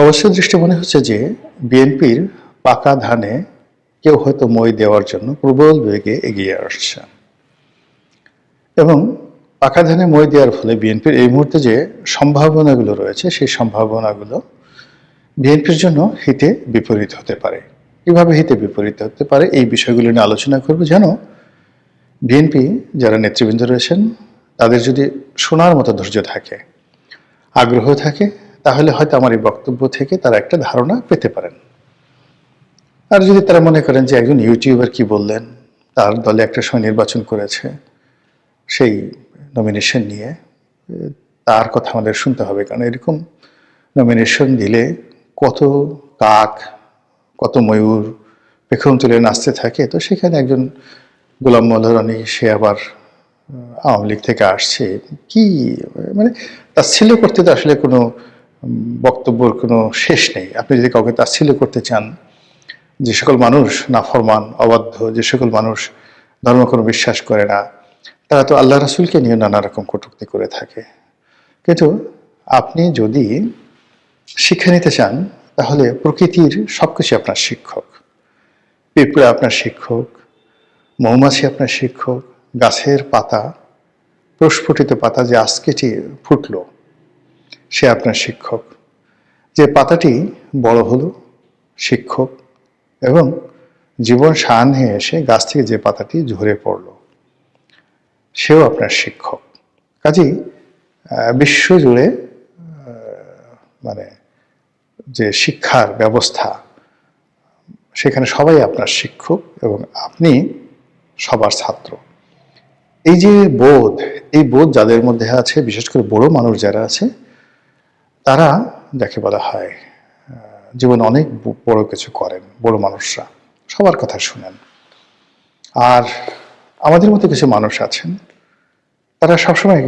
অবশ্যই দৃষ্টি মনে হচ্ছে যে বিএনপির পাকা ধানে কেউ হয়তো মই দেওয়ার জন্য প্রবল বেগে এগিয়ে আসছে এবং পাকা ধানে মই দেওয়ার ফলে বিএনপির এই মুহূর্তে যে সম্ভাবনাগুলো রয়েছে সেই সম্ভাবনাগুলো বিএনপির জন্য হিতে বিপরীত হতে পারে। কিভাবে হিতে বিপরীত হতে পারে এই বিষয়গুলো নিয়ে আলোচনা করব, যেন বিএনপি যারা নেতৃবৃন্দ রয়েছেন তাদের যদি শোনার মতো ধৈর্য থাকে, আগ্রহ থাকে, তাহলে হয়তো আমার এই বক্তব্য থেকে তারা একটা ধারণা পেতে পারেন। আর যদি তারা মনে করেন যে একজন ইউটিউবার কি বললেন, তার দলে একটা সময় নির্বাচন করেছে, সেই নমিনেশন নিয়ে তার কথা আমাদের শুনতে হবে, কারণ এরকম নমিনেশন দিলে কত কাক, কত ময়ূর পেখম তুলে নাচতে থাকে। তো সেখানে একজন গোলাম মোল্লা রনি, সে আবার আওয়ামী লীগ থেকে আসছে, কি মানে তাচ্ছিল্য করতে তো আসলে কোনো বক্তব্যর কোনো শেষ নেই। আপনি যদি কাউকে তাচ্ছিল্য করতে চান, যে সকল মানুষ নাফরমান, অবাধ্য, যে সকল মানুষ ধর্ম কোনো বিশ্বাস করে না, তারা তো আল্লাহ রাসূলকে নিয়ে নানা রকম কটূক্তি করে থাকে। কিন্তু আপনি যদি শিক্ষা নিতে চান, তাহলে প্রকৃতির সবকিছু আপনার শিক্ষক। পিঁপড়া আপনার শিক্ষক, মৌমাছি আপনার শিক্ষক, গাছের পাতা, প্রস্ফুটিত পাতা যে আজকেটি ফুটলো, সে আপনার শিক্ষক। যে পাতাটি বড় হলো, শিক্ষক। এবং জীবন শান হয়ে এসে গাছ থেকে যে পাতাটি ঝরে পড়লো, সেও আপনার শিক্ষক। কাজেই বিশ্বজুড়ে মানে যে শিক্ষার ব্যবস্থা, সেখানে সবাই আপনার শিক্ষক এবং আপনি সবার ছাত্র। এই যে বোধ, এই বোধ যাদের মধ্যে আছে, বিশেষ করে বড় মানুষ যারা আছে, তারা যাকে বলা হয় জীবনে অনেক বড় কিছু করেন। বড় মানুষরা সবার কথা শুনেন। আর আমাদের মতো কিছু মানুষ আছেন, তারা সবসময়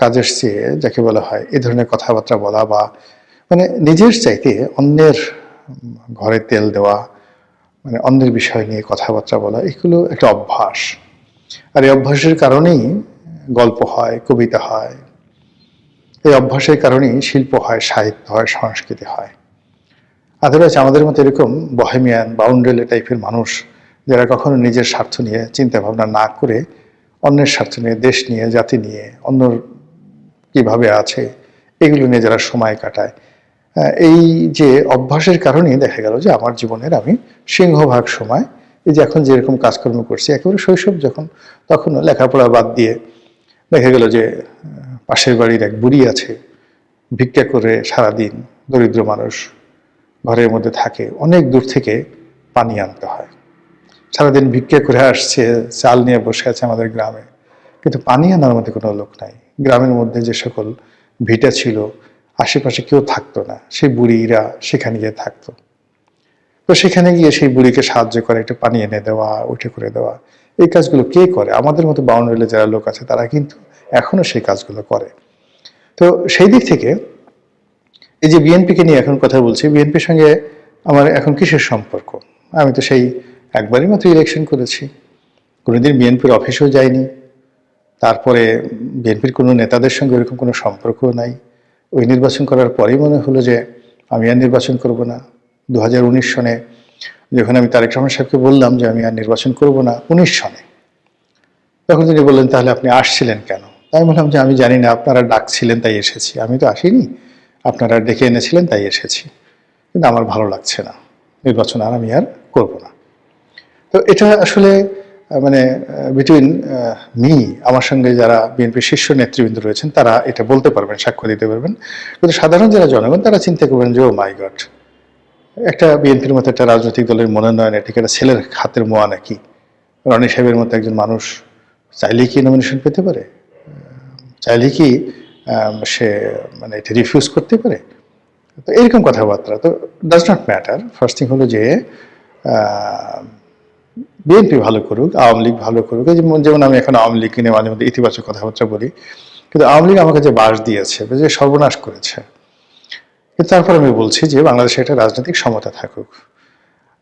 কাজের চেয়ে, যাকে বলা হয় এই ধরনের কথাবার্তা বলা, বা মানে নিজের চাইতে অন্যের ঘরে তেল দেওয়া, মানে অন্যের বিষয় নিয়ে কথাবার্তা বলা, এগুলো একটা অভ্যাস। আর এই অভ্যাসের কারণেই গল্প হয়, কবিতা হয়। এই অভ্যাসের কারণেই শিল্প হয়, সাহিত্য হয়, সংস্কৃতি হয়। আদারওয়াইজ আমাদের মতো এরকম বহেমিয়ান, বাউন্ডারি টাইপের মানুষ, যারা কখনো নিজের স্বার্থ নিয়ে চিন্তা ভাবনা না করে অন্যের স্বার্থ নিয়ে, দেশ নিয়ে, জাতি নিয়ে, অন্যর কিভাবে আছে এগুলো নিয়ে যারা সময় কাটায়, এই যে অভ্যাসের কারণেই দেখা গেল যে আমার জীবনের আমি সিংহভাগ সময়, এই যে এখন যেরকম কাজকর্ম করছি, একেবারে শৈশব যখন, তখন লেখাপড়া বাদ দিয়ে দেখা গেল যে পাশের বাড়ির এক বুড়ি আছে, ভিক্ষা করে সারাদিন, দরিদ্র মানুষ, ঘরের মধ্যে থাকে, অনেক দূর থেকে পানি আনতে হয়। সারাদিন ভিক্ষা করে আসছে, চাল নিয়ে বসে আছে আমাদের গ্রামে, কিন্তু পানি আনার মধ্যে কোনো লোক নাই। গ্রামের মধ্যে যে সকল ভিটা ছিল, আশেপাশে কেউ থাকতো না, সেই বুড়িরা সেখানে গিয়ে থাকতো। তো সেখানে গিয়ে সেই বুড়িকে সাহায্য করে, একটু পানি এনে দেওয়া, উঠে করে দেওয়া, এই কাজগুলো কে করে? আমাদের মতো বাউন্ডারিতে যারা লোক আছে তারা কিন্তু এখনো সেই কাজগুলো করে। তো সেই দিক থেকে এই যে বিএনপিকে নিয়ে এখন কথা বলছি, বিএনপির সঙ্গে আমার এখন কিসের সম্পর্ক? আমি তো সেই একবারই মাত্র ইলেকশন করেছি, কোনোদিন বিএনপির অফিসেও যাইনি। তারপরে বিএনপির কোনো নেতাদের সঙ্গে ওরকম কোনো সম্পর্কও নাই। ওই নির্বাচন করার পরেই মনে হলো যে আমি আর নির্বাচন করব না। 2019 সনে যখন আমি তারেক রহমান সাহেবকে বললাম যে আমি আর নির্বাচন করব না, 19 সনে, তখন তিনি বললেন তাহলে আপনি আসছিলেন কেন? তাই বললাম যে আমি জানি না, আপনারা ডাকছিলেন তাই এসেছি, আমি তো আসিনি, আপনারা ডেকে এনেছিলেন তাই এসেছি, কিন্তু আমার ভালো লাগছে না, নির্বাচন আর আমি আর করব না। তো এটা আসলে মানে বিটুইন মি, আমার সঙ্গে যারা বিএনপির শীর্ষ নেতৃবৃন্দ রয়েছেন তারা এটা বলতে পারবেন, সাক্ষ্য দিতে পারবেন। কিন্তু সাধারণ যারা জনগণ, তারা চিন্তা করবেন যে ও মাই গড, একটা বিএনপির মতো একটা রাজনৈতিক দলের মনোনয়ন, এটাকে একটা ছেলের হাতের মোয়া নাকি? রনি সাহেবের মতো একজন মানুষ চাইলেই কি নমিনেশন পেতে পারে? চাইলেই কি সে মানে এটা রিফিউজ করতে পারে? তো এরকম কথাবার্তা তো does not matter. First thing হলো যে বিএনপি ভালো করুক, আওয়ামী লীগ ভালো করুক। যেমন আমি এখন আওয়ামী লীগ নিয়ে মাঝে মধ্যে ইতিবাচক কথাবার্তা বলি, কিন্তু আওয়ামী লীগ আমাকে যে বাস দিয়েছে, যে সর্বনাশ করেছে, কিন্তু তারপর আমি বলছি যে বাংলাদেশে একটা রাজনৈতিক সমতা থাকুক।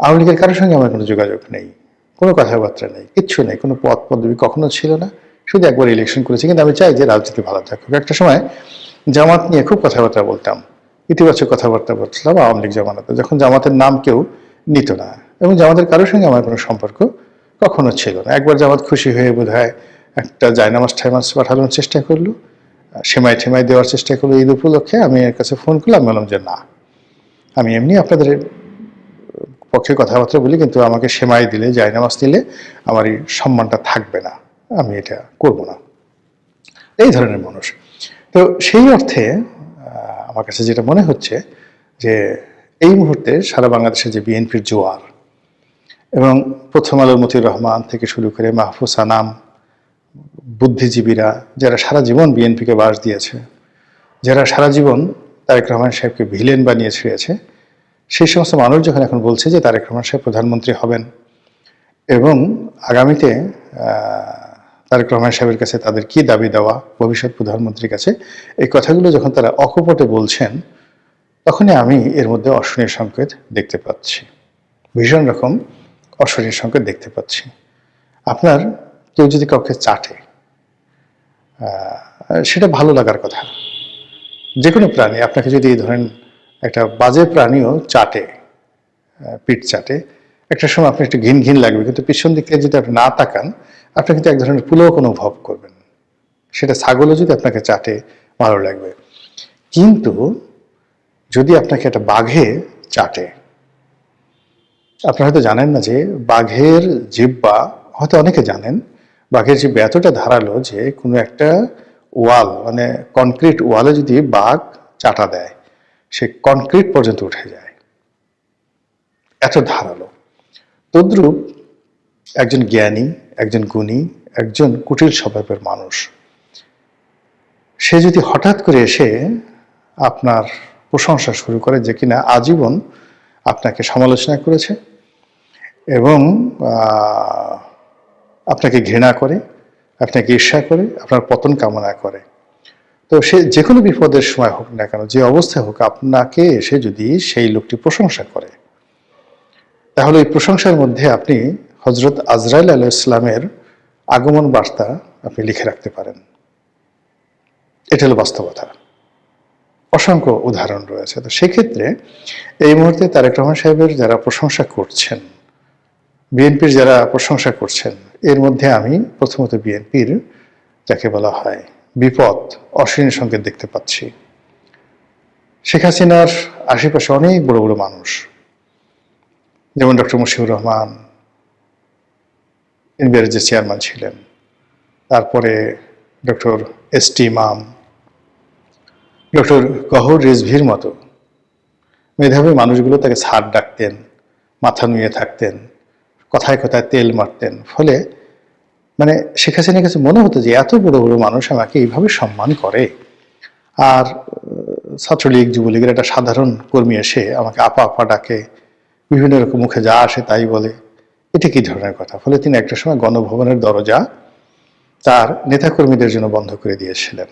আওয়ামী লীগের কারোর সঙ্গে আমার কোনো যোগাযোগ নেই, কোনো কথাবার্তা নেই, কিচ্ছু নেই, কোনো পদ পদবি কখনো ছিল না, শুধু একবার ইলেকশন করেছি। কিন্তু আমি চাই যে রাজনীতি ভালো থাকুক। একটা সময় জামাত নিয়ে খুব কথাবার্তা বলতাম, ইতিবাচক কথাবার্তা বলছিলাম আওয়ামী লীগ জামানাতে, যখন জামাতের নাম কেউ নিত না এবং জামাতের কারোর সঙ্গে আমার কোনো সম্পর্ক কখনো ছিল না। একবার জামাত খুশি হয়ে বোধহয় একটা জায়নামাজ ঠাইমাজ পাঠানোর চেষ্টা করলো, সেমাই ঠেমাই দেওয়ার চেষ্টা করলো ঈদ উপলক্ষে। আমি এর কাছে ফোন করলাম, বললাম যে না, আমি এমনি আপনাদের পক্ষে কথাবার্তা বলি, কিন্তু আমাকে সেমাই দিলে জায়নামাজ দিলে আমার এই সম্মানটা থাকবে না, আমি এটা করব না। এই ধরনের মানুষ। তো সেই অর্থে আমার কাছে যেটা মনে হচ্ছে যে এই মুহূর্তে সারা বাংলাদেশে যে বিএনপির জোয়ার, এবং প্রথম আলোর মতিউর রহমান থেকে শুরু করে মাহফুজ আনাম, বুদ্ধিজীবীরা যারা সারা জীবন বিএনপিকে বাস দিয়েছে, যারা সারা জীবন তারেক রহমান সাহেবকে ভিলেন বানিয়ে ছিঁড়েছে, সেই সমস্ত মানুষ যখন এখন বলছে যে তারেক রহমান সাহেব প্রধানমন্ত্রী হবেন এবং আগামীতে তারেক রহমান সাহেবের কাছে তাদের কি দাবি দেওয়া ভবিষ্যৎ প্রধানমন্ত্রীর কাছে, এই কথাগুলো যখন তারা অকপটে বলছেন, তখনই আমি এর মধ্যে অশনির সংকেত দেখতে পাচ্ছি, ভীষণ রকম অশনির সংকেত দেখতে পাচ্ছি। আপনার কেউ যদি কাউকে চাটে, সেটা ভালো লাগার কথা। যে কোনো প্রাণী আপনাকে যদি ধরেন একটা বাজে প্রাণীও চাটে, পিঠ চাটে, একটা সময় আপনি একটু ঘিন ঘিন লাগবে, কিন্তু পিছন দিক থেকে যদি আপনি না তাকান, আপনি কিন্তু এক ধরনের পুলক অনুভব করবেন। সেটা ছাগলও যদি আপনাকে চাটে, ভালো লাগবে। কিন্তু যদি আপনাকে একটা বাঘে চাটে, আপনারা হয়তো জানেন না যে বাঘের জিহ্বা, হয়তো অনেকে জানেন, বাঘের জিহ্বা এতটা ধারালো যে কোনো একটা ওয়াল, মানে কনক্রিট ওয়ালে যদি বাঘ চাটা দেয়, সে কনক্রিট পর্যন্ত উঠে যায়, এত ধারালো। তদ্রূপ একজন জ্ঞানী, একজন গুণী, একজন কুটিল স্বভাবের মানুষ, সে যদি হঠাৎ করে এসে আপনার প্রশংসা শুরু করে যে কিনা আজীবন আপনাকে সমালোচনা করেছে এবং আপনাকে ঘৃণা করে, আপনাকে ঈর্ষা করে, আপনার পতন কামনা করে, তো সে যে কোনো বিপদের সময় হোক না কেন, যে অবস্থায় হোক, আপনাকে এসে যদি সেই লোকটি প্রশংসা করে, তাহলে এই প্রশংসার মধ্যে আপনি হজরত আজরাইল আলাইহিস সালামের আগমন বার্তা আপনি লিখে রাখতে পারেন। এটা হলো বাস্তবতা। অসংখ্য উদাহরণ রয়েছে। তো সেক্ষেত্রে এই মুহূর্তে তারেক রহমান সাহেবের যারা প্রশংসা করছেন, বিএনপির যারা প্রশংসা করছেন, এর মধ্যে আমি প্রথমত বিএনপির যাকে বলা হয় বিপদ, অশ্লীল সংকেত দেখতে পাচ্ছি। শেখ হাসিনার আশেপাশে অনেক বড় বড় মানুষ, যেমন ডক্টর মুশিউর রহমান এনবিআর যে চেয়ারম্যান ছিলেন, তারপরে ডক্টর এস.টি. ইমাম, ডক্টর গহর রিজভির মতো মেধাবী মানুষগুলো তাকে স্যার ডাকতেন, মাথা নুয়ে থাকতেন, কথায় কথায় তেল মারতেন। ফলে মানে শেখ হাসিনার কাছে মনে হতো যে এত বড় বড় মানুষ আমাকে এইভাবে সম্মান করে, আর ছাত্রলীগ যুবলীগের একটা সাধারণ কর্মী এসে আমাকে আপা আপা ডাকে, বিভিন্ন রকম মুখে যা আসে তাই বলে, এটা কি ধরনের কথা। ফলে তিনি একটা সময় গণভবনের দরজা তার নেতাকর্মীদের জন্য বন্ধ করে দিয়েছিলেন।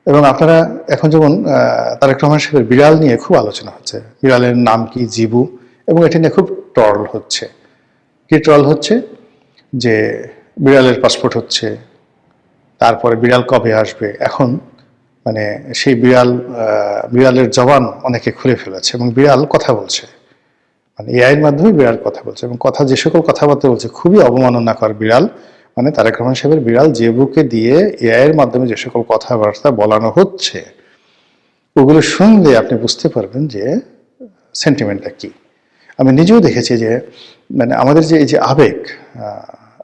এবং আপনারা এখন যেমন তারেক রহমান সাহেবের বিড়াল নিয়ে খুব আলোচনা হচ্ছে, বিড়ালের নাম কি, জিবু, এবং এটা নিয়ে খুব ট্রল হচ্ছে। কি ট্রল হচ্ছে? যে বিড়ালের পাসপোর্ট হচ্ছে, তারপরে বিড়াল কবে আসবে। এখন মানে সেই বিড়ালের জবান অনেকে খুলে ফেলেছে এবং বিড়াল কথা বলছে, মানে এআইয়ের মাধ্যমে বিড়াল কথা বলছে, এবং কথা যে সকল কথাবার্তা বলছে খুবই অবমাননাকর। বিড়াল মানে তারেক রহমান সাহেবের বিড়াল জেবুকে দিয়ে এআইয়ের মাধ্যমে যে সকল কথাবার্তা বলানো হচ্ছে, ওগুলো শুনলে আপনি বুঝতে পারবেন যে সেন্টিমেন্টটা কি। আমি নিজেও দেখেছি যে মানে আমাদের যে এই যে আবেগ,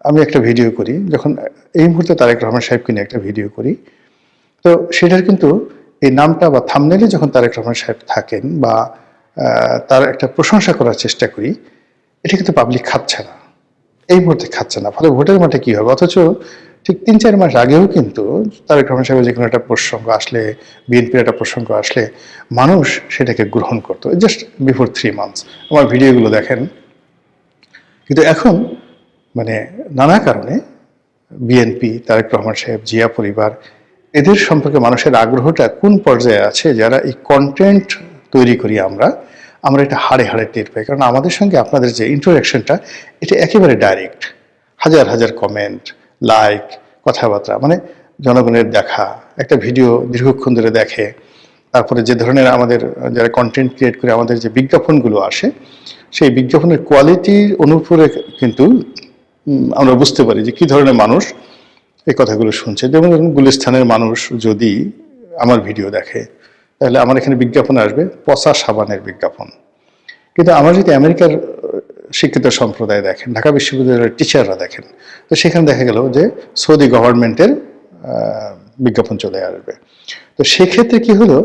আমি একটা ভিডিও করি যখন এই মুহূর্তে তারেক রহমান সাহেবকে নিয়ে একটা ভিডিও করি, তো সেটার কিন্তু এই নামটা বা থাম্বনেইলে যখন তারেক রহমান সাহেব থাকেন বা তার একটা প্রশংসা করার চেষ্টা করি, এটা কিন্তু পাবলিক খাচ্ছে না, এই মুহূর্তে খাচ্ছে না। ফলে ভোটের মাঠে কি হবে? অথচ ঠিক ৩-৪ মাস আগেও কিন্তু তারেক রহমান সাহেবের যে কোনো একটা প্রসঙ্গ আসলে, বিএনপির একটা প্রসঙ্গ আসলে, মানুষ সেটাকে গ্রহণ করতো, জাস্ট বিফোর 3 মান্থস। আমার ভিডিওগুলো দেখেন। কিন্তু এখন মানে নানা কারণে বিএনপি, তারেক রহমান সাহেব, জিয়া পরিবার, এদের সম্পর্কে মানুষের আগ্রহটা কোন পর্যায়ে আছে, যারা এই কন্টেন্ট তৈরি করি আমরা এটা হাড়ে হাড়ে টের পাই। কারণ আমাদের সঙ্গে আপনাদের যে ইন্টারাকশনটা, এটা একেবারে ডাইরেক্ট, হাজার হাজার কমেন্ট, লাইক, কথাবার্তা, মানে জনগণের দেখা একটা ভিডিও দীর্ঘক্ষণ ধরে দেখে, তারপরে যে ধরনের আমাদের যারা কন্টেন্ট ক্রিয়েট করে আমাদের যে বিজ্ঞাপনগুলো আসে, সেই বিজ্ঞাপনের কোয়ালিটির অনুপুরে কিন্তু আমরা বুঝতে পারি যে কী ধরনের মানুষ এই কথাগুলো শুনছে। যেমন ধরুন, গুলিস্তানের মানুষ যদি আমার ভিডিও দেখে, তাহলে আমার এখানে বিজ্ঞাপন আসবে পচা সাবানের বিজ্ঞাপন। কিন্তু আমার যদি আমেরিকার শিক্ষিত সম্প্রদায় দেখেন, ঢাকা বিশ্ববিদ্যালয়ের টিচাররা দেখেন, তো সেখানে দেখা গেল যে সৌদি গভর্নমেন্টের বিজ্ঞাপন চলে আসবে। তো সেক্ষেত্রে কি হলো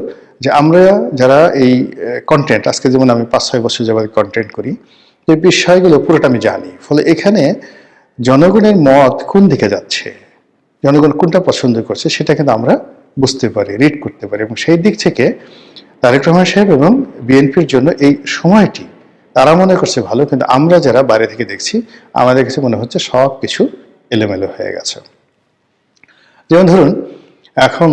যে আমরা যারা এই কন্টেন্ট, আজকে যেমন আমি 5-6 বছর যাবত কন্টেন্ট করি, এই বিষয়গুলো পুরোটা আমি জানি। ফলে এখানে জনগণের মত কোন দিকে যাচ্ছে, জনগণ কোনটা পছন্দ করছে, সেটা কিন্তু আমরা বুঝতে পারি, রিড করতে পারি। এবং সেই দিক থেকে তারেক রহমান সাহেব এবং বিএনপির জন্য এই সময়টি তারা মনে করছে ভালো, কিন্তু আমরা যারা বাইরে থেকে দেখছি আমাদের কাছে মনে হচ্ছে সব কিছু এলোমেলো হয়ে গেছে। যেমন ধরুন, এখন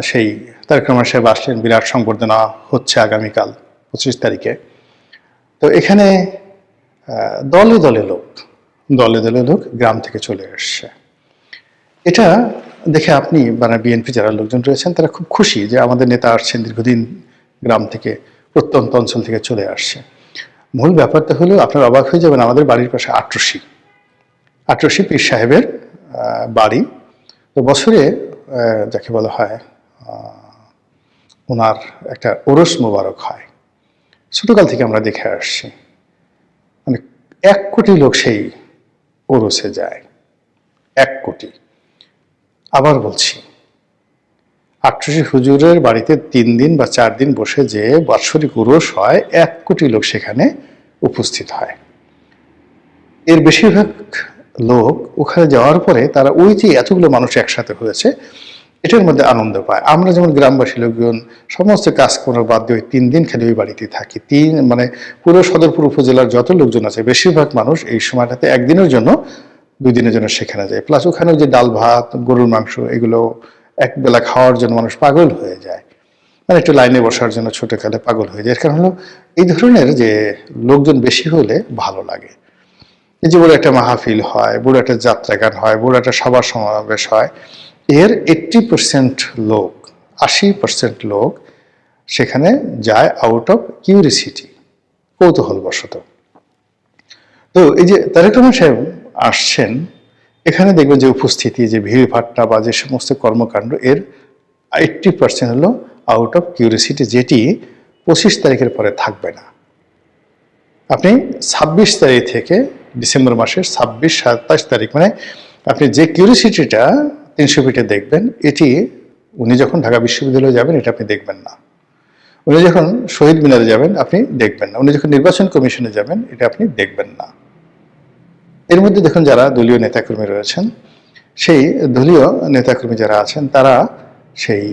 সেই তারেক রহমান সাহেব আসলেন, বিরাট সংবর্ধনা হচ্ছে আগামীকাল 25 তারিখে। তো এখানে দলে দলে লোক গ্রাম থেকে চলে আসছে। এটা দেখে আপনি মানে বিএনপি যারা লোকজন রয়েছেন তারা খুব খুশি যে আমাদের নেতা আসছেন, দীর্ঘদিন গ্রাম থেকে, প্রত্যন্ত অঞ্চল থেকে চলে আসছে। মূল ব্যাপারটা হলো, আপনার অবাক হয়ে যাবেন, আমাদের বাড়ির পাশে আটরশি পীর সাহেবের বাড়ি। তো বছরে যাকে বলা হয় ওনার একটা ওরস মোবারক হয়, ছোটকাল থেকে আমরা দেখে আসছি। মানে 1 কোটি লোক সেই ওরসে যায়, 1 কোটি। আবার বলছি, আটরশি হুজুরের বাড়িতে 3 দিন বা 4 দিন বসে যে বাৎসরিক উরস হয়, 1 কোটি লোক সেখানে উপস্থিত হয়। এর বেশিরভাগ লোক ওখানে যাওয়ার পরে তারা ওই যে এতগুলো মানুষ একসাথে হয়েছে এটার মধ্যে আনন্দ পায়। আমরা যেমন গ্রামবাসী লোকজন সমস্ত কাজকর্ম বাদ দিয়ে 3 দিন খালি ওই বাড়িতে থাকি। মানে পুরো সদরপুর উপজেলার যত লোকজন আছে বেশিরভাগ মানুষ এই সময়টাতে 1 দিনের জন্য 2 দিনের জন্য সেখানে যায়। প্লাস ওখানে যে ডাল ভাত, গরুর মাংস, এগুলো একবেলা খাওয়ার জন্য মানুষ পাগল হয়ে যায়। মানে একটু লাইনে বসার জন্য ছোটকালে পাগল হয়ে যায়। এর কারণ হলো এই ধরনের যে লোকজন বেশি হলে ভালো লাগে। এই যে বড় একটা মাহফিল হয়, বড় একটা যাত্রা গান হয়, বড় একটা সভা সমাবেশ হয়, এর 80% লোক, 80% লোক সেখানে যায় আউট অফ কিউরিসিটি, কৌতূহলবশত। তো এই যে তারেক রহমান সাহেব আসছেন, এখানে দেখবেন যে উপস্থিতি, যে ভিড় ভাট্টা বা যে সমস্ত কর্মকাণ্ড, এর 80% হলো আউট অফ কিউরিসিটি, যেটি 25 তারিখের পরে থাকবে না। আপনি 26 তারিখ থেকে ডিসেম্বর মাসের 26-27 তারিখ, মানে আপনি যে কিউরিসিটিটা 300 ফিটে দেখবেন, এটি উনি যখন ঢাকা বিশ্ববিদ্যালয়ে যাবেন এটা আপনি দেখবেন না। উনি যখন শহীদ মিনারে যাবেন আপনি দেখবেন না। উনি যখন নির্বাচন কমিশনে যাবেন এটা আপনি দেখবেন না। এর মধ্যে দেখুন, যারা দলীয় নেতাকর্মী রয়েছেন, সেই দলীয় নেতাকর্মী যারা আছেন তারা সেই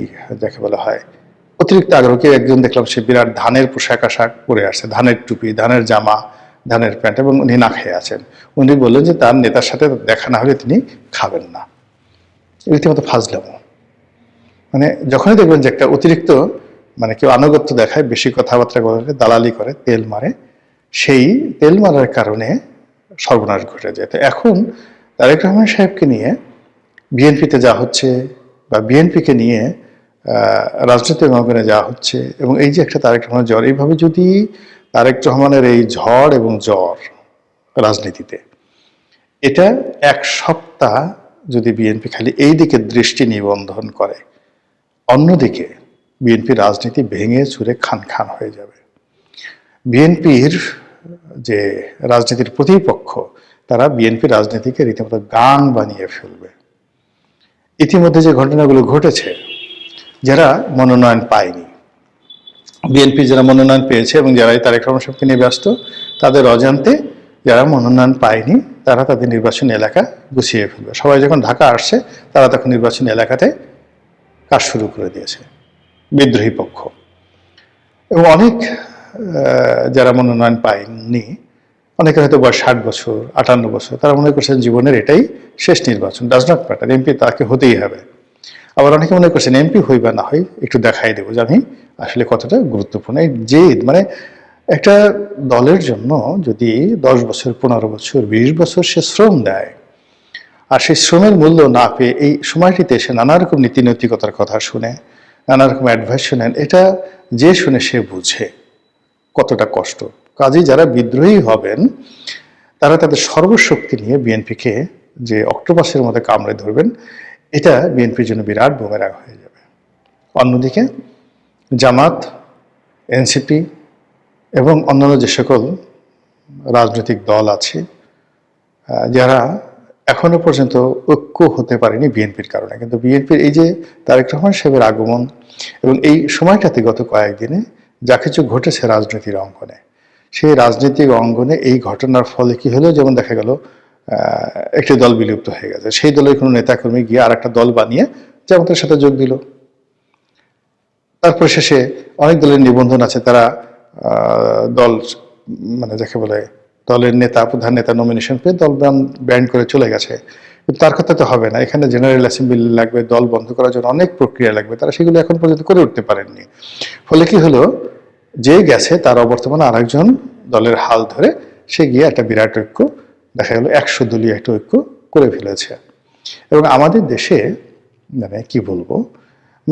যাকে বলা হয় অতিরিক্ত আগ্রহী। একজন দেখলাম সে বিরাট ধানের পোশাক আশাক পরে আসছে, ধানের টুপি, ধানের জামা, ধানের প্যান্ট, এবং উনি না খেয়ে আছেন। উনি বললেন যে তার নেতার সাথে দেখা না হলে তিনি খাবেন না। রীতিমতো ফাজলামো। মানে যখনই দেখবেন যে একটা অতিরিক্ত মানে কেউ আনুগত্য দেখায়, বেশি কথাবার্তা বলে, দালালি করে, তেল মারে, সেই তেল মারার কারণে সর্বনাশ ঘটে যায়। তো এখন তারেক রহমান সাহেবকে নিয়ে বিএনপিতে যা হচ্ছে, বা বিএনপিকে নিয়ে রাজনৈতিক অঙ্গনে যা হচ্ছে, এবং এই যে একটা তারেক রহমানের জ্বর, এইভাবে যদি তারেক রহমানের এই ঝড় এবং জ্বর রাজনীতিতে, এটা 1 সপ্তাহ যদি বিএনপি খালি এই দিকে দৃষ্টি নিবন্ধন করে, অন্যদিকে বিএনপির রাজনীতি ভেঙে চুরে খান খান হয়ে যাবে। বিএনপির যে রাজনীতির প্রতিপক্ষ, তারা বিএনপি রাজনীতিকে রীতিমতো গান বানিয়ে ফেলবে। ইতিমধ্যে যে ঘটনাগুলো ঘটেছে, যারা মনোনয়ন পায়নি, বিএনপি যারা মনোনয়ন পেয়েছে এবং যারা তারেক রহমান সাহেবকে নিয়ে ব্যস্ত, তাদের অজান্তে যারা মনোনয়ন পায়নি তারা তাদের নির্বাচনী এলাকা গুছিয়ে ফেলবে। সবাই যখন ঢাকা আসছে তারা তখন নির্বাচনী এলাকাতে কাজ শুরু করে দিয়েছে বিদ্রোহী পক্ষ। এবং অনেক যারা মনোনয়ন পায়নি, অনেকে হয়তো বয়স 60 বছর, 58 বছর, তারা মনে করছেন জীবনের এটাই শেষ নির্বাচন, ডাজ নট ম্যাটার, এমপি তাকে হতেই হবে। আবার অনেকে মনে করছেন এমপি হই বা না হই একটু দেখাই দেবো যে আমি আসলে কতটা গুরুত্বপূর্ণ। এই জেদ, মানে একটা দলের জন্য যদি 10 বছর, 15 বছর, 20 বছর সে শ্রম দেয়, আর সেই শ্রমের মূল্য না পেয়ে এই সময়টিতে সে নানা রকম নীতি নৈতিকতার কথা শুনে, নানা রকম অ্যাডভাইস শোনেন, এটা যে শুনে সে বুঝে কতটা কষ্ট। কাজেই যারা বিদ্রোহী হবেন তারা তাদের সর্বশক্তি নিয়ে বিএনপিকে যে অক্টোপাসের মধ্যে কামড়ে ধরবেন, এটা বিএনপির জন্য বিরাট বুমেরাং হয়ে যাবে। অন্যদিকে জামাত, এনসিপি এবং অন্যান্য যে সকল রাজনৈতিক দল আছে যারা এখনো পর্যন্ত ঐক্য হতে পারেনি বিএনপির কারণে, কিন্তু বিএনপির এই যে তারেক রহমান সাহেবের আগমন এবং এই সময়টাতে গত কয়েকদিনে যা কিছু ঘটেছে রাজনীতির অঙ্গনে, সেই রাজনৈতিক অঙ্গনে এই ঘটনার ফলে কি হলো, যেমন দেখা গেল একটি দল বিলুপ্ত হয়ে গেছে, সেই দলের কোনো নেতাকর্মী গিয়ে আর একটা দল বানিয়ে জামাতের সাথে যোগ দিল। তারপর শেষে অনেক দলের নিবন্ধন আছে, তারা দল মানে যাকে বলে দলের নেতা, প্রধান নেতা নমিনেশন পেয়ে দল ব্যান্ড করে চলে গেছে। কিন্তু তার কথা তো হবে না, এখানে জেনারেল অ্যাসেম্বলি লাগবে, দল বন্ধ করার জন্য অনেক প্রক্রিয়া লাগবে, তারা সেগুলো এখন পর্যন্ত করে উঠতে পারেননি। ফলে কি হলো, যে গেছে তার অবর্তমানে আরেকজন দলের হাল ধরে সে গিয়ে একটা বিরাট ঐক্য, দেখা গেল 100 দলীয় একটা ঐক্য করে ফেলেছে। এবং আমাদের দেশে মানে কি বলবো,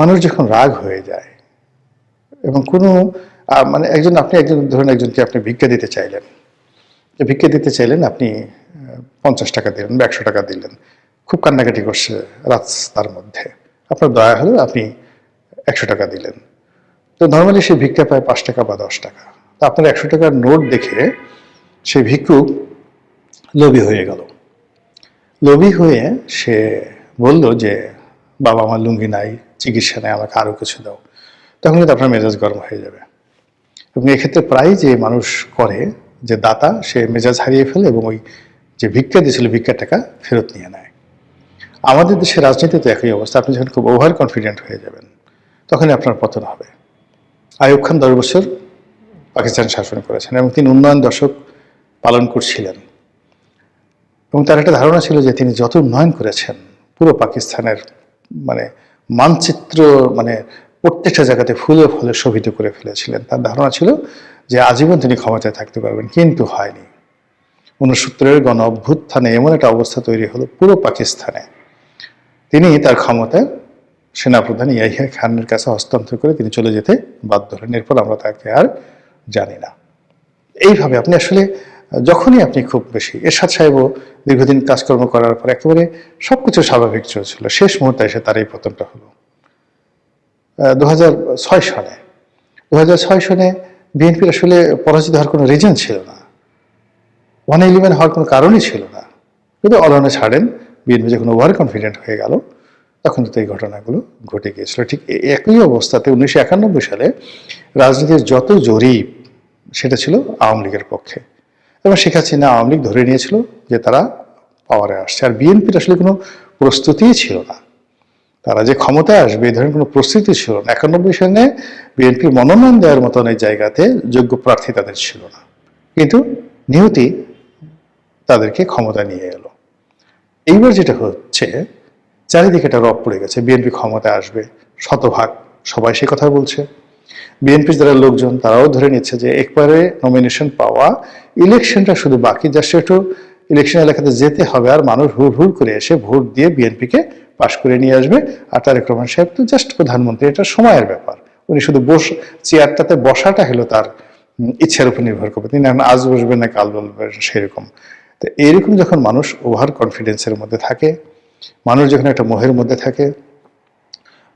মানুষ যখন রাগ হয়ে যায় এবং কোনো মানে আপনি একজন ধরুন একজনকে আপনি ভিক্ষা দিতে চাইলেন, আপনি 50 টাকা দিলেন বা 100 টাকা দিলেন, খুব কান্নাকাটি করছে রাস্তার মধ্যে, আপনার দয়া হলো আপনি 100 টাকা দিলেন। তো নর্মালি সে ভিক্ষা পায় 5 টাকা বা 10 টাকা। তো আপনার 100 টাকার নোট দেখে সে ভিক্ষুক লোভী হয়ে গেল। লোভী হয়ে সে বলল যে বাবা আমার লুঙ্গি নাই, চিকিৎসা নেই, আমাকে আরো কিছু দাও। তখন কিন্তু আপনার মেজাজ গরম হয়ে যাবে। এবং এক্ষেত্রে প্রায় যে মানুষ করে, যে দাতা সে মেজাজ হারিয়ে ফেলে এবং ওই যে ভিক্ষা দিয়েছিল ভিক্ষার টাকা ফেরত নিয়ে নেয়। আমাদের দেশের রাজনীতিতে একই অবস্থা। আপনি যখন খুব ওভার কনফিডেন্ট হয়ে যাবেন তখনই আপনার পতন হবে। আইয়ুব খান 10 বছর পাকিস্তান শাসন করেছেন এবং তিনি উন্নয়ন দশক পালন করছিলেন এবং তার একটা ধারণা ছিল যে তিনি যত উন্নয়ন করেছেন পুরো পাকিস্তানের মানে মানচিত্র মানে প্রত্যেকটা জায়গাতে ফুলে ফলে শোভিত করে ফেলেছিলেন। তার ধারণা ছিল যে আজীবন তিনি ক্ষমতায় থাকতে পারবেন, কিন্তু হয়নি। 69-এর গণ অভ্যুত্থানে এমন একটা অবস্থা তৈরি হলো পুরো পাকিস্তানে, তিনি তার ক্ষমতায় সেনাপ্রধান ইয়াহিয়া খানের কাছে হস্তান্তর করে তিনি চলে যেতে বাধ্য হলেন। এরপর আমরা তাকে আর জানি না। এইভাবে আপনি আসলে যখনই আপনি খুব বেশি, এরশাদ সাহেবও দীর্ঘদিন কাজকর্ম করার পর একেবারে সবকিছু স্বাভাবিক চলছিল, শেষ মুহূর্তে এসে তার এই পতনটা হলো 2006 সনে। 2006 সনে বিএনপির আসলে পরাজিত হওয়ার কোনো রিজন ছিল না, 111 হওয়ার কোনো কারণই ছিল না, কিন্তু অলনে ছাড়েন বিএনপি যখন ওভার কনফিডেন্ট হয়ে গেল তখন তো এই ঘটনাগুলো ঘটে গিয়েছিল। ঠিক একই অবস্থাতে 1991 সালে রাজনীতির যত জরিপ সেটা ছিল আওয়ামী লীগের পক্ষে, এবং শেখ হাসিনা আওয়ামী লীগ ধরে নিয়েছিল যে তারা পাওয়ারে আসছে, আর বিএনপির আসলে কোনো প্রস্তুতিই ছিল না, তারা যে ক্ষমতায় আসবে এই ধরনের কোনো প্রস্তুতি ছিল না। 91 সালে বিএনপির মনোনয়ন দেওয়ার মতো অনেক জায়গাতে যোগ্য প্রার্থী তাদের ছিল না, কিন্তু নিয়তি তাদেরকে ক্ষমতা নিয়ে এলো। এইবার যেটা হচ্ছে, চারিদিকে একটা রব পড়ে গেছে, বিএনপি ক্ষমতায় আসবে শতভাগ, সবাই সে কথা বলছে। বিএনপির যারা লোকজন তারাও ধরে নিচ্ছে যে একবারে নমিনেশন পাওয়া, ইলেকশনটা শুধু বাকি, জাস্ট একটু ইলেকশন এলাকাতে যেতে হবে আর মানুষ হুড় হুড় করে এসে ভোট দিয়ে বিএনপিকে পাশ করে নিয়ে আসবে। আর তারেক রহমান সাহেব তো জাস্ট প্রধানমন্ত্রী, এটা সময়ের ব্যাপার, উনি শুধু চেয়ারটাতে বসাটা হলো তার ইচ্ছার উপর নির্ভর করবে, তিনি আজ বসবেন না কাল বলবেন সেরকম। তো এইরকম যখন মানুষ ওভার কনফিডেন্সের মধ্যে থাকে, মানুষ যখন একটা মোহের মধ্যে থাকে,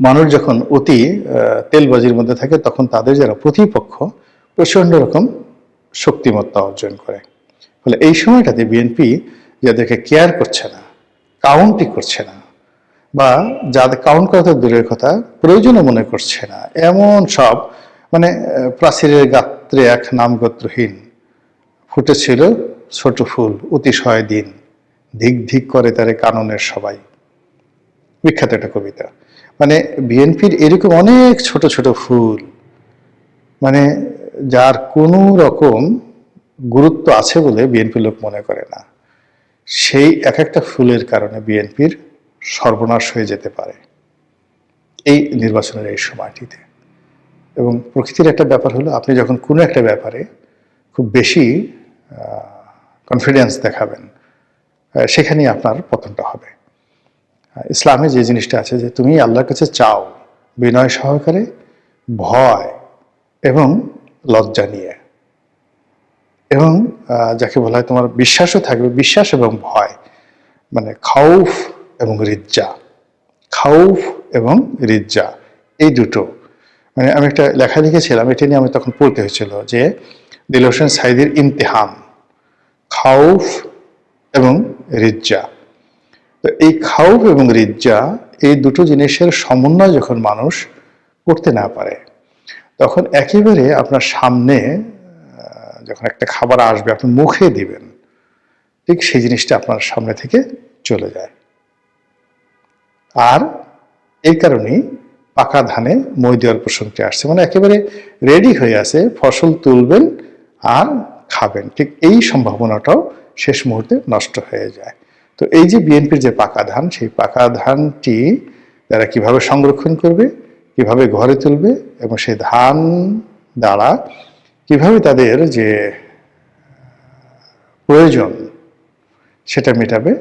মানুষ যখন অতি তেলবাজির মধ্যে থাকে, তখন তাদের যারা প্রতিপক্ষ প্রচন্ড রকম শক্তিমত্তা অর্জন করে। ফলে এই সময়টাতে বিএনপি যাদেরকে কেয়ার করছে না, কাউন্টই করছে না, বা যাদের কাউন্ট করা তো দূরের কথা প্রয়োজনও মনে করছে না, এমন সব মানে প্রাচীরের গাত্রে এক নামগোত্রহীন ফুটেছিল ছোট ফুল অতিশয় দিন, ধিক ধিক করে তারে কাননের সবাই, বিখ্যাত একটা কবিতা। মানে বিএনপির এরকম অনেক ছোট ছোট ফুল, মানে যার কোনো রকম গুরুত্ব আছে বলে বিএনপি লোক মনে করে না, সেই এক একটা ফুলের কারণে বিএনপির সর্বনাশ হয়ে যেতে পারে এই নির্বাচনের এই সময়টিতে। এবং প্রকৃতির একটা ব্যাপার হলো, আপনি যখন কোনো একটা ব্যাপারে খুব বেশি কনফিডেন্স দেখাবেন সেখানেই আপনার পতনটা হবে। ইসলামে যে জিনিসটা আছে যে তুমি আল্লাহর কাছে চাও, বিনয় সহকারে, ভয় এবং লজ্জা নিয়ে, এবং যাকে বলা হয় তোমার বিশ্বাসও থাকবে, বিশ্বাস এবং ভয়, মানে খাউফ এবং রিজ্জা। খাউফ এবং রিজ্জা এই দুটো, মানে আমি একটা লেখা লিখেছিলাম, এটা নিয়ে আমি তখন পড়তে হয়েছিল যে দিলওয়ার হোসেন সাঈদীর ইমতিহান, খাউফ এবং রিজ্জা। তো এই খাউফ এবং রিজ্জা এই দুটো জিনিসের সমন্বয় যখন মানুষ করতে না পারে, তখন একেবারে আপনার সামনে যখন একটা খাবার আসবে আপনি মুখে দিবেন, ঠিক সেই জিনিসটা আপনার সামনে থেকে চলে যায়। আর এই কারণেই পাকা ধানে মই দেওয়ার প্রসঙ্গটি আসছে, মানে একেবারে রেডি হয়ে আছে, ফসল তুলবেন আর খাবেন, ঠিক এই সম্ভাবনাটাও শেষ মুহূর্তে নষ্ট হয়ে যায়। তো এই যে বিএনপির যে পাকা ধান, সেই পাকা ধানটি তারা কিভাবে সংরক্ষণ করবে, কিভাবে ঘরে তুলবে, এবং সেই ধান দ্বারা কিভাবে তাদের যে প্রয়োজন সেটা মেটাবে,